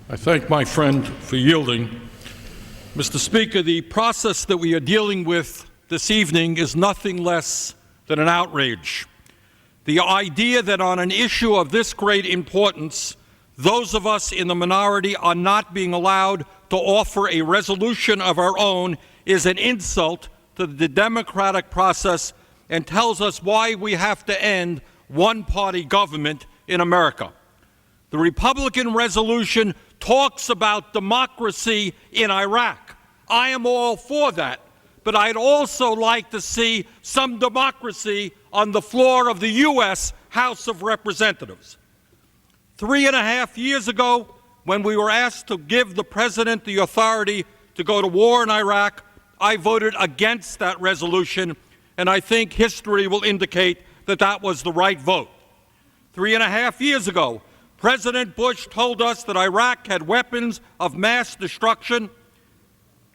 I thank my friend for yielding. Mr. Speaker, the process that we are dealing with this evening is nothing less than an outrage. The idea that on an issue of this great importance, those of us in the minority are not being allowed to offer a resolution of our own is an insult to the democratic process and tells us why we have to end one-party government in America. The Republican resolution talks about democracy in Iraq. I am all for that, but I'd also like to see some democracy on the floor of the U.S. House of Representatives. 3.5 years ago, when we were asked to give the President the authority to go to war in Iraq, I voted against that resolution, and I think history will indicate that that was the right vote. 3.5 years ago, President Bush told us that Iraq had weapons of mass destruction,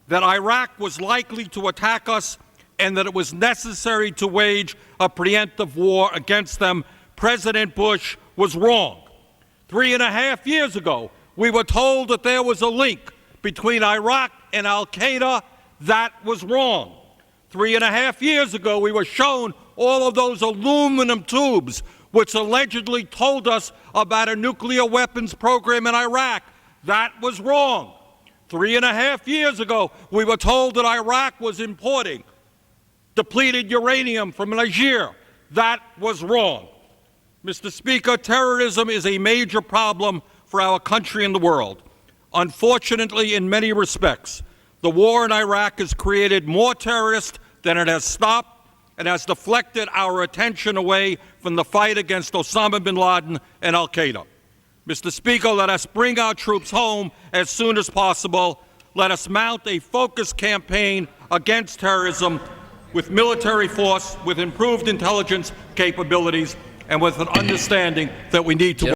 that Iraq was likely to attack us, and that it was necessary to wage a preemptive war against them. President Bush was wrong. 3.5 years ago, we were told that there was a link between Iraq and al-Qaeda. That was wrong. 3.5 years ago, we were shown all of those aluminum tubes which allegedly told us about a nuclear weapons program in Iraq. That was wrong. 3.5 years ago, we were told that Iraq was importing depleted uranium from Niger. That was wrong. Mr. Speaker, terrorism is a major problem for our country and the world. Unfortunately, in many respects, the war in Iraq has created more terrorists than it has stopped and has deflected our attention away from the fight against Osama bin Laden and al-Qaeda. Mr. Speaker, let us bring our troops home as soon as possible. Let us mount a focused campaign against terrorism with military force, with improved intelligence capabilities, and with an understanding that we need to